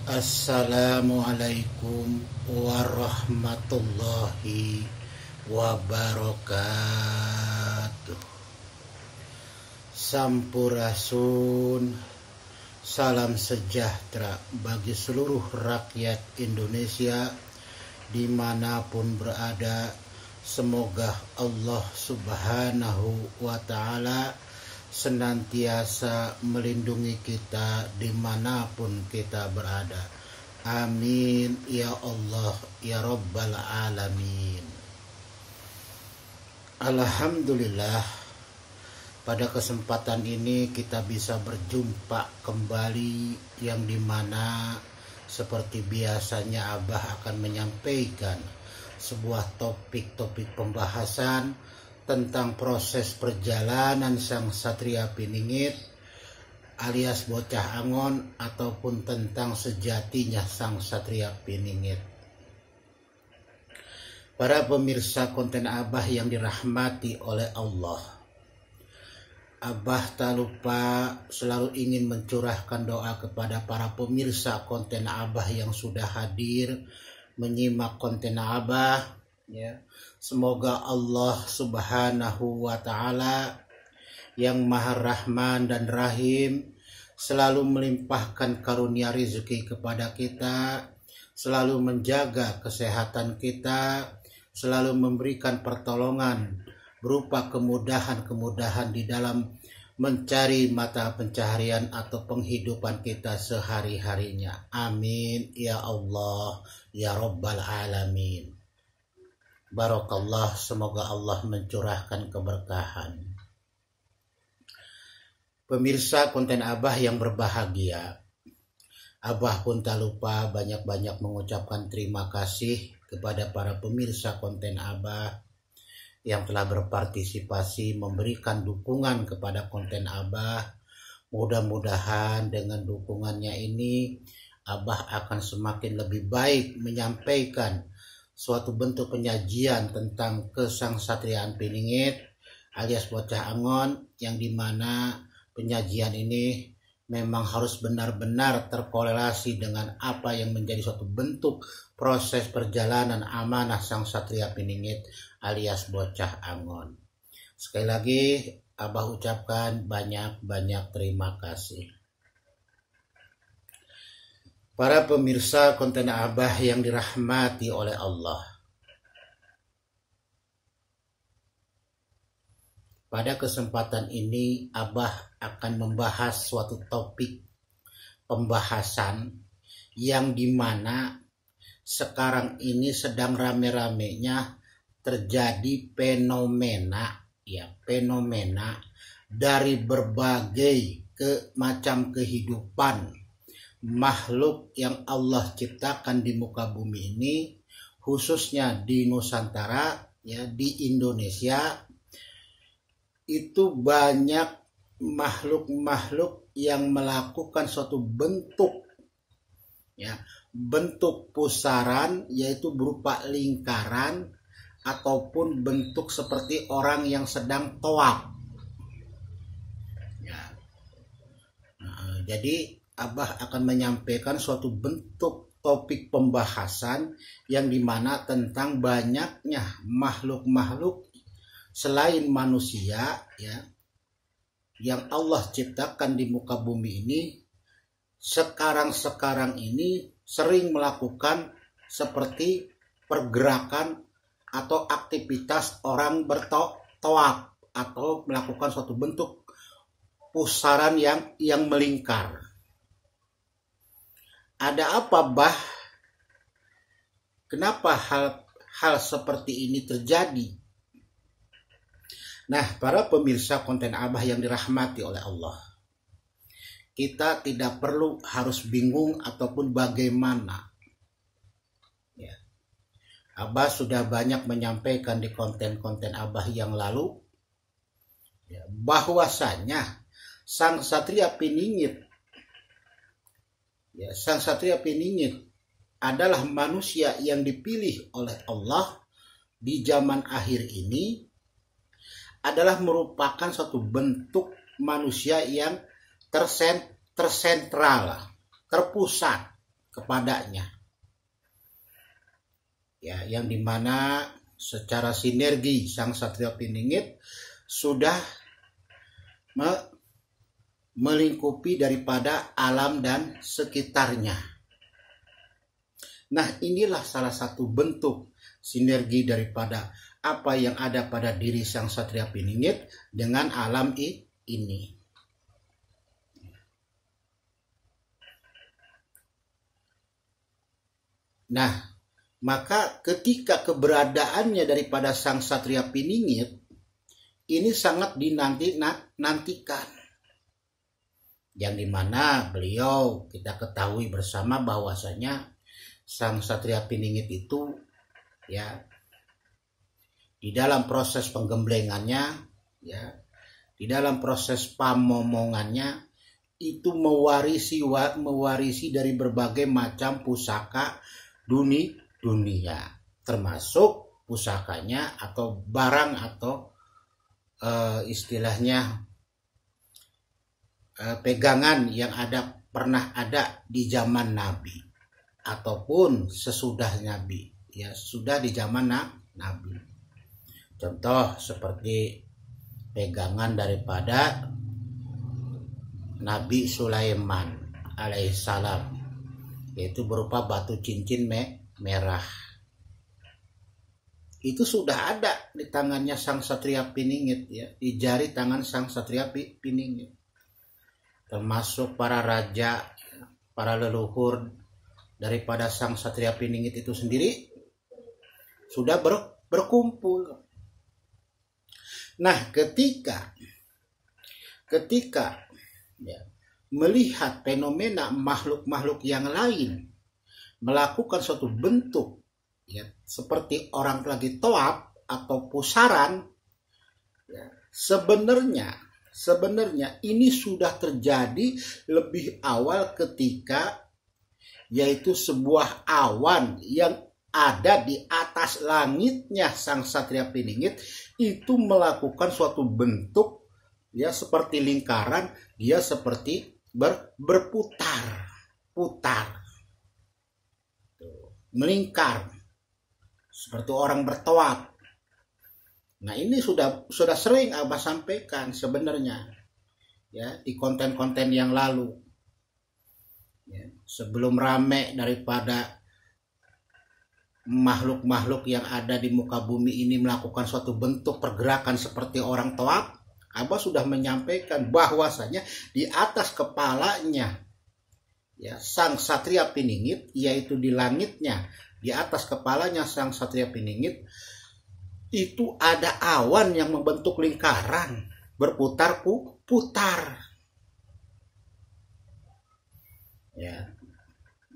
Assalamualaikum warahmatullahi wabarakatuh. Sampurasun, salam sejahtera bagi seluruh rakyat Indonesia dimanapun berada. Semoga Allah Subhanahu wa Ta'ala senantiasa melindungi kita dimanapun kita berada. Amin ya Allah ya Rabbal Alamin. Alhamdulillah, pada kesempatan ini kita bisa berjumpa kembali, yang dimana seperti biasanya Abah akan menyampaikan sebuah topik-topik pembahasan tentang proses perjalanan sang Satria Piningit alias Bocah Angon, ataupun tentang sejatinya sang Satria Piningit. Para pemirsa konten Abah yang dirahmati oleh Allah, Abah tak lupa selalu ingin mencurahkan doa kepada para pemirsa konten Abah yang sudah hadir menyimak konten Abah, ya. Semoga Allah Subhanahu wa Ta'ala yang Maha Rahman dan Rahim selalu melimpahkan karunia rezeki kepada kita, selalu menjaga kesehatan kita, selalu memberikan pertolongan berupa kemudahan-kemudahan di dalam mencari mata pencaharian atau penghidupan kita sehari-harinya. Amin ya Allah ya Rabbal Alamin. Barakallah, semoga Allah mencurahkan keberkahan. Pemirsa konten Abah yang berbahagia, Abah pun tak lupa banyak-banyak mengucapkan terima kasih kepada para pemirsa konten Abah yang telah berpartisipasi memberikan dukungan kepada konten Abah. Mudah-mudahan dengan dukungannya ini Abah akan semakin lebih baik menyampaikan suatu bentuk penyajian tentang kesangsatriaan Piningit alias Bocah Angon, yang dimana penyajian ini memang harus benar-benar terkorelasi dengan apa yang menjadi suatu bentuk proses perjalanan amanah sang Satria Piningit alias Bocah Angon. Sekali lagi Abah ucapkan banyak-banyak terima kasih. Para pemirsa konten Abah yang dirahmati oleh Allah, pada kesempatan ini Abah akan membahas suatu topik pembahasan yang dimana sekarang ini sedang rame-ramenya terjadi fenomena dari berbagai macam kehidupan makhluk yang Allah ciptakan di muka bumi ini, khususnya di Nusantara, ya, di Indonesia. Itu banyak makhluk-makhluk yang melakukan suatu bentuk pusaran, yaitu berupa lingkaran ataupun bentuk seperti orang yang sedang tawaf. Jadi Abah akan menyampaikan suatu bentuk topik pembahasan yang dimana tentang banyaknya makhluk-makhluk selain manusia, ya, yang Allah ciptakan di muka bumi ini sekarang ini sering melakukan seperti pergerakan atau aktivitas orang bertawaf atau melakukan suatu bentuk pusaran yang melingkar. Ada apa, Bah? Kenapa hal seperti ini terjadi? Nah, para pemirsa konten Abah yang dirahmati oleh Allah, kita tidak perlu harus bingung ataupun bagaimana. Ya. Abah sudah banyak menyampaikan di konten-konten Abah yang lalu, ya, bahwasanya sang Satria Piningit, sang Satria Piningit adalah manusia yang dipilih oleh Allah di zaman akhir ini, adalah merupakan suatu bentuk manusia yang tersentral, terpusat, kepadanya. Ya, yang dimana secara sinergi Sang Satria Piningit sudah melingkupi daripada alam dan sekitarnya. Nah, inilah salah satu bentuk sinergi daripada apa yang ada pada diri Sang Satria Piningit dengan alam ini. Nah, maka ketika keberadaannya daripada Sang Satria Piningit ini sangat dinantikan. Yang dimana beliau kita ketahui bersama bahwasanya Sang Satria Piningit itu ya di dalam proses penggemblengannya, ya di dalam proses pamomongannya itu mewarisi dari berbagai macam pusaka dunia, termasuk pusakanya atau barang atau istilahnya pegangan yang pernah ada di zaman Nabi ataupun sesudah Nabi, ya sudah di zaman Nabi. Contoh seperti pegangan daripada Nabi Sulaiman alaihissalam, yaitu berupa batu cincin merah. Itu sudah ada di tangannya Sang Satria Piningit, ya, di jari tangan Sang Satria Piningit. Termasuk para raja, para leluhur daripada Sang Satria Piningit itu sendiri sudah berkumpul. Nah, ketika ya, melihat fenomena makhluk-makhluk yang lain melakukan suatu bentuk ya, seperti orang lagi toab atau pusaran, ya, sebenarnya ini sudah terjadi lebih awal ketika yaitu sebuah awan yang ada di atas langitnya Sang Satria Piningit itu melakukan suatu bentuk ya seperti lingkaran, dia seperti berputar, melingkar seperti orang bertoab. Nah, ini sudah sering Abah sampaikan sebenarnya ya di konten-konten yang lalu. Ya, sebelum rame daripada makhluk-makhluk yang ada di muka bumi ini melakukan suatu bentuk pergerakan seperti orang toab, Abah sudah menyampaikan bahwasanya di atas kepalanya ya Sang Satria Piningit, yaitu di langitnya, di atas kepalanya Sang Satria Piningit itu ada awan yang membentuk lingkaran berputar. Ya,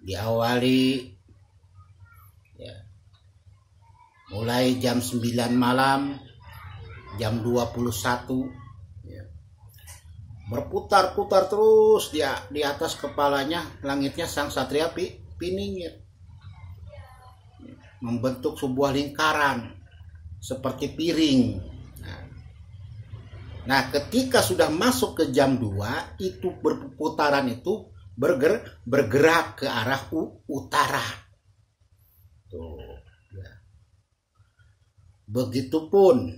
diawali ya mulai jam 9 malam, jam 21 ya, berputar-putar terus di atas kepalanya langitnya Sang Satria Piningit, membentuk sebuah lingkaran seperti piring. Nah, ketika sudah masuk ke jam 2 itu berputaran itu bergerak ke arah utara. Tuh, ya. Begitupun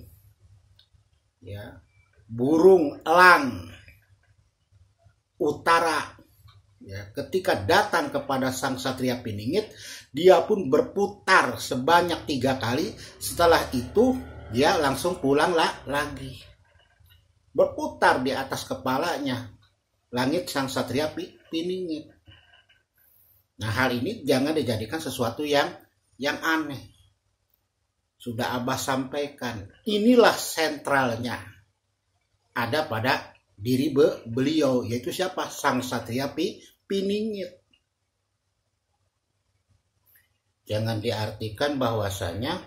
ya burung elang utara ya ketika datang kepada Sang Satria Piningit dia pun berputar sebanyak 3 kali. Setelah itu dia langsung pulang lagi, berputar di atas kepalanya langit Sang Satria Piningit. Nah, hal ini jangan dijadikan sesuatu yang aneh. Sudah Abah sampaikan, inilah sentralnya ada pada diri beliau, yaitu siapa? Sang Satria Piningit. Jangan diartikan bahwasanya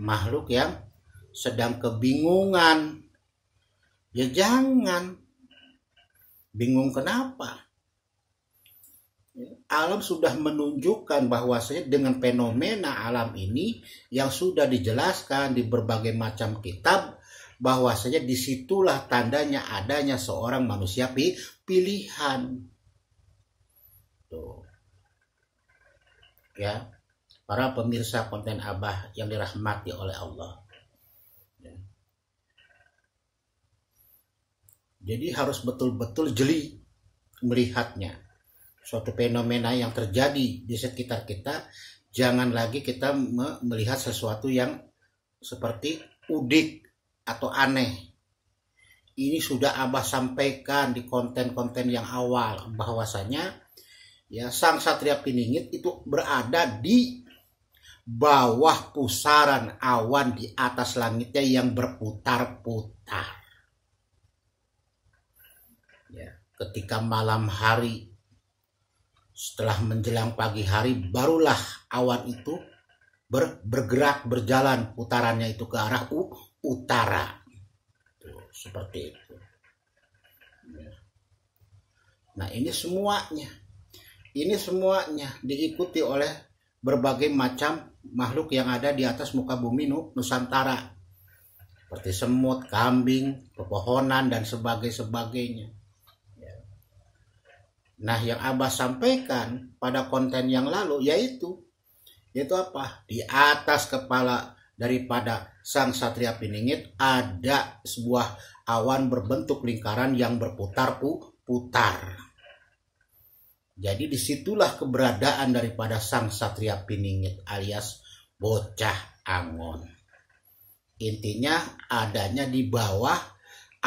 makhluk yang sedang kebingungan. Ya jangan. Bingung kenapa? Alam sudah menunjukkan bahwasanya dengan fenomena alam ini yang sudah dijelaskan di berbagai macam kitab, bahwasanya disitulah tandanya adanya seorang manusia pilihan. Tuh. ya, para pemirsa konten Abah yang dirahmati oleh Allah. Ya. Jadi harus betul-betul jeli melihatnya. Suatu fenomena yang terjadi di sekitar kita, jangan lagi kita melihat sesuatu yang seperti udik atau aneh. Ini sudah Abah sampaikan di konten-konten yang awal bahwasanya ya Sang Satria Piningit itu berada di bawah pusaran awan di atas langitnya yang berputar-putar. Ya, ketika malam hari setelah menjelang pagi hari barulah awan itu bergerak berjalan putarannya itu ke arah utara. Seperti itu. Nah, ini semuanya diikuti oleh berbagai macam makhluk yang ada di atas muka bumi Nusantara, seperti semut, kambing, pepohonan dan sebagainya. Nah, yang Abah sampaikan pada konten yang lalu yaitu apa? Di atas kepala daripada Sang Satria Piningit ada sebuah awan berbentuk lingkaran yang berputar-putar. Jadi disitulah keberadaan daripada Sang Satria Piningit alias Bocah Angon. Intinya adanya di bawah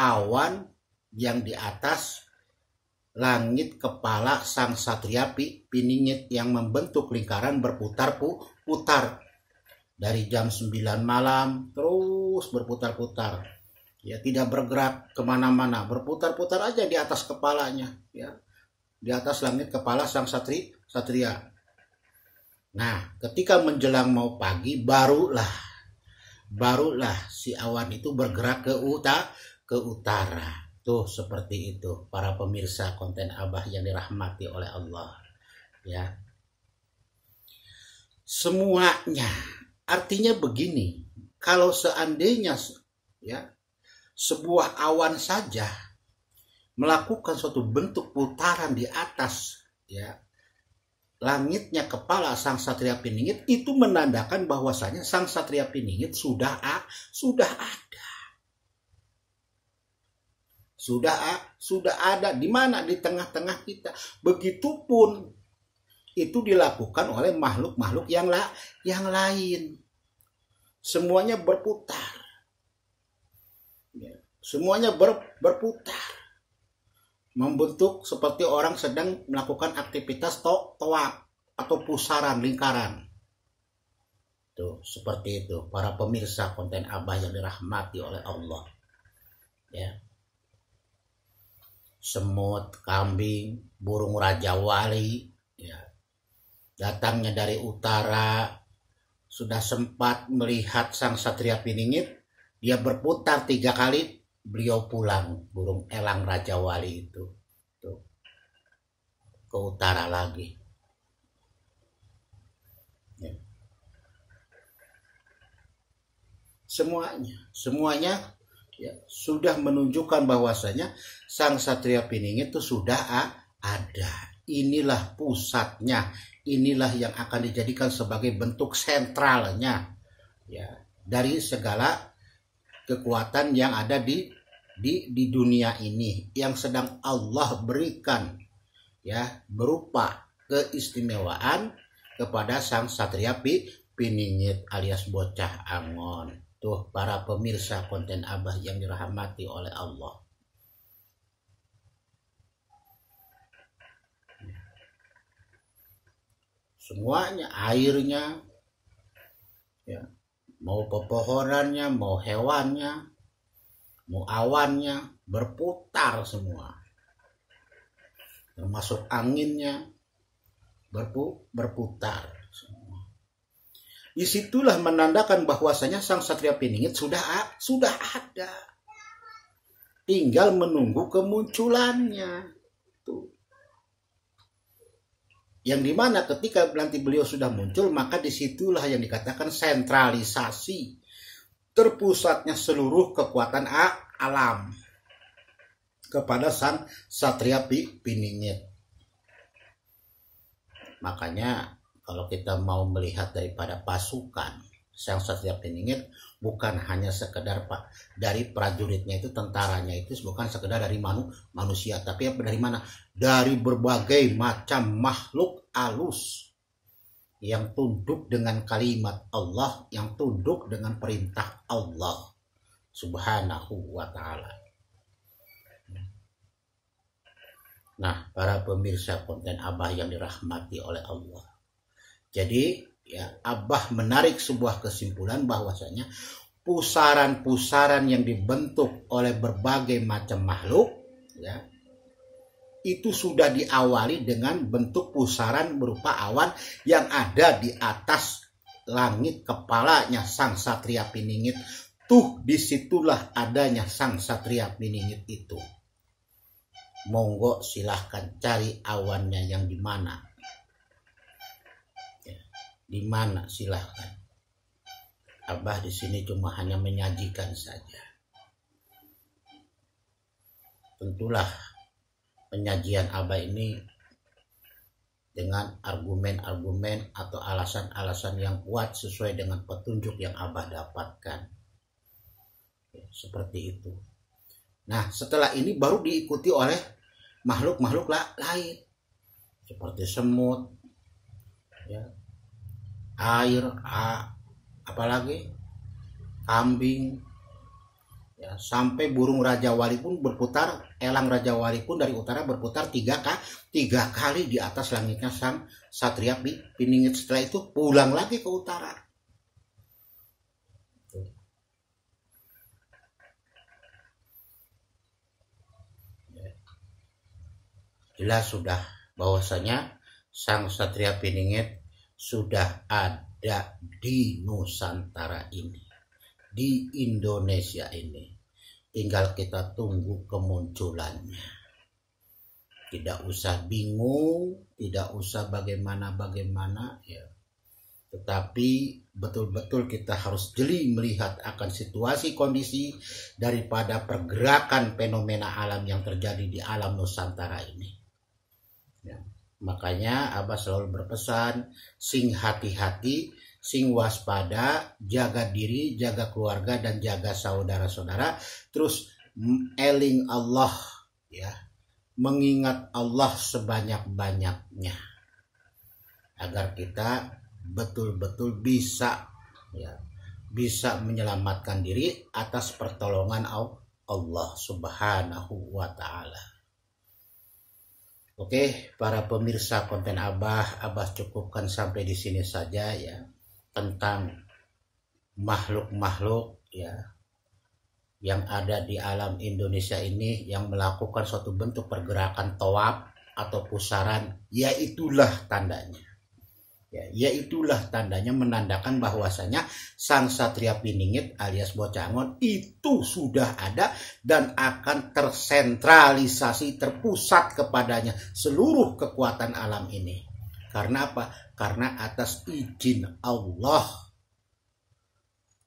awan yang di atas langit kepala Sang Satria Piningit yang membentuk lingkaran berputar-putar. Dari jam 9 malam terus berputar-putar. Ya, tidak bergerak kemana-mana, berputar-putar aja di atas kepalanya, ya, di atas langit kepala Sang Satria. Nah, ketika menjelang mau pagi barulah si awan itu bergerak ke utara. Tuh seperti itu para pemirsa konten Abah yang dirahmati oleh Allah. Ya, semuanya artinya begini, kalau seandainya ya sebuah awan saja melakukan suatu bentuk putaran di atas ya langitnya kepala Sang Satria Piningit, itu menandakan bahwasanya Sang Satria Piningit sudah ada. Sudah ada di mana? Di tengah-tengah kita. Begitupun itu dilakukan oleh makhluk-makhluk yang lain. Semuanya berputar. Semuanya berputar. Membentuk seperti orang sedang melakukan aktivitas toak atau pusaran lingkaran. Tuh, seperti itu para pemirsa konten Abah yang dirahmati oleh Allah. Ya. Semut, kambing, burung raja wali, ya, datangnya dari utara, sudah sempat melihat Sang Satria Piningit, dia berputar 3 kali, beliau pulang, burung elang Raja Wali itu tuh, ke utara lagi. Ya. Semuanya ya, sudah menunjukkan bahwasanya Sang Satria Piningit itu sudah ada. Inilah pusatnya, inilah yang akan dijadikan sebagai bentuk sentralnya ya dari segala kekuatan yang ada di dunia ini yang sedang Allah berikan ya berupa keistimewaan kepada Sang Satria Piningit alias Bocah Angon. Tuh para pemirsa konten Abah yang dirahmati oleh Allah. Semuanya, airnya, ya, mau pepohonannya, mau hewannya, mau awannya, berputar semua. Termasuk anginnya, berputar semua. Disitulah menandakan bahwasanya Sang Satria Piningit sudah ada. Tinggal menunggu kemunculannya. Tuh. Yang dimana ketika nanti beliau sudah muncul, maka disitulah yang dikatakan sentralisasi. Terpusatnya seluruh kekuatan alam kepada Sang Satria Piningit. Makanya kalau kita mau melihat daripada pasukan Sang Satria Piningit, bukan hanya sekedar dari prajuritnya itu, tentaranya itu bukan sekedar dari manusia, tapi dari mana? Dari berbagai macam makhluk halus yang tunduk dengan kalimat Allah, yang tunduk dengan perintah Allah Subhanahu wa ta'ala. Nah, para pemirsa konten Abah yang dirahmati oleh Allah. Jadi, ya, Abah menarik sebuah kesimpulan bahwasanya pusaran-pusaran yang dibentuk oleh berbagai macam makhluk, ya, itu sudah diawali dengan bentuk pusaran berupa awan yang ada di atas langit kepalanya Sang Satria Piningit. Tuh, disitulah adanya Sang Satria Piningit itu. Monggo silahkan cari awannya yang di mana. Ya, di mana silahkan. Abah di sini cuma hanya menyajikan saja. Tentulah penyajian Abah ini dengan argumen-argumen atau alasan-alasan yang kuat sesuai dengan petunjuk yang Abah dapatkan. Ya, seperti itu. Nah, setelah ini baru diikuti oleh makhluk-makhluk lain seperti semut, ya, air, apalagi kambing, ya, sampai burung Raja Wali pun berputar, elang Raja Wali pun dari utara berputar tiga kali di atas langitnya Sang Satria Piningit. Setelah itu pulang lagi ke utara. Jelas sudah bahwasanya Sang Satria Piningit sudah ada di Nusantara ini, di Indonesia ini. Tinggal kita tunggu kemunculannya. Tidak usah bingung, tidak usah bagaimana ya. Tetapi betul-betul kita harus jeli melihat akan situasi kondisi daripada pergerakan fenomena alam yang terjadi di alam Nusantara ini. Ya, makanya Abah selalu berpesan, sing hati-hati, sing waspada, jaga diri, jaga keluarga, dan jaga saudara-saudara. Terus eling Allah, ya, mengingat Allah sebanyak-banyaknya, agar kita betul-betul bisa, ya, bisa menyelamatkan diri atas pertolongan Allah Subhanahu wa ta'ala. Oke, para pemirsa konten Abah cukupkan sampai di sini saja, ya, tentang makhluk-makhluk, ya, yang ada di alam Indonesia ini yang melakukan suatu bentuk pergerakan tawaf atau pusaran. Yaitulah tandanya. Ya, yaitulah tandanya menandakan bahwasanya Sang Satria Piningit alias Bocangon itu sudah ada dan akan tersentralisasi, terpusat kepadanya seluruh kekuatan alam ini. Karena apa? Karena atas izin Allah.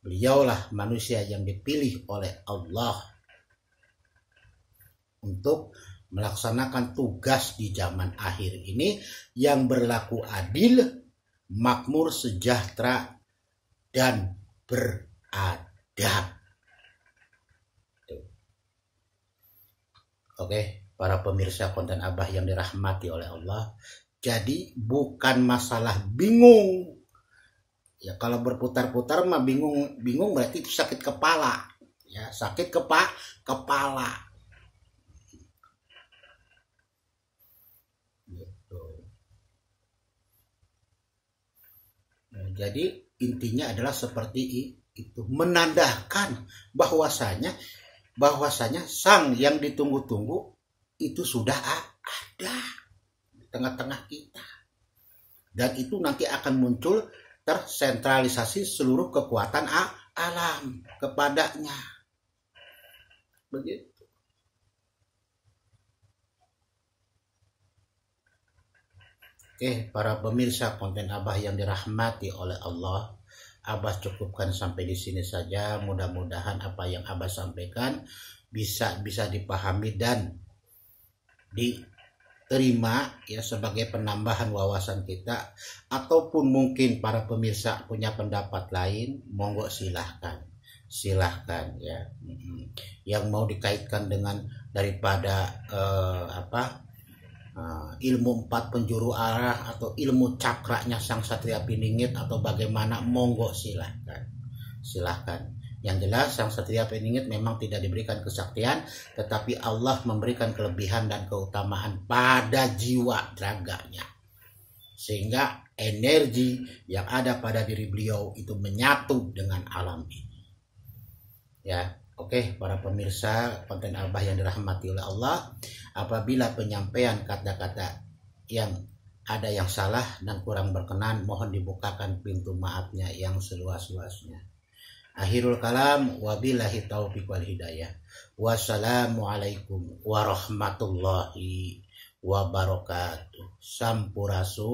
Beliaulah manusia yang dipilih oleh Allah untuk melaksanakan tugas di zaman akhir ini yang berlaku adil, makmur, sejahtera, dan beradab. Oke, para pemirsa konten Abah yang dirahmati oleh Allah. Jadi bukan masalah bingung. Ya, kalau berputar-putar mah bingung berarti itu sakit kepala. Ya, sakit kepala. Jadi intinya adalah seperti itu, menandakan bahwasanya sang yang ditunggu-tunggu itu sudah ada di tengah-tengah kita, dan itu nanti akan muncul tersentralisasi seluruh kekuatan alam kepadanya. Begitu. Oke, para pemirsa konten Abah yang dirahmati oleh Allah, Abah cukupkan sampai di sini saja. Mudah-mudahan apa yang Abah sampaikan bisa dipahami dan terima ya sebagai penambahan wawasan kita, ataupun mungkin para pemirsa punya pendapat lain, monggo silahkan ya. Yang mau dikaitkan dengan daripada ilmu 4 penjuru arah atau ilmu cakranya Sang Satria Piningit atau bagaimana, monggo silahkan. Yang jelas Sang Satria Piningit memang tidak diberikan kesaktian, tetapi Allah memberikan kelebihan dan keutamaan pada jiwa raganya, sehingga energi yang ada pada diri beliau itu menyatu dengan alam ini. Ya, oke, para pemirsa konten Abah yang dirahmati oleh Allah, apabila penyampaian kata-kata yang ada yang salah dan kurang berkenan, mohon dibukakan pintu maafnya yang seluas-luasnya. Akhirul kalam, wabillahi taufiq wal hidayah. Wassalamualaikum warahmatullahi wabarakatuh. Sampurasun.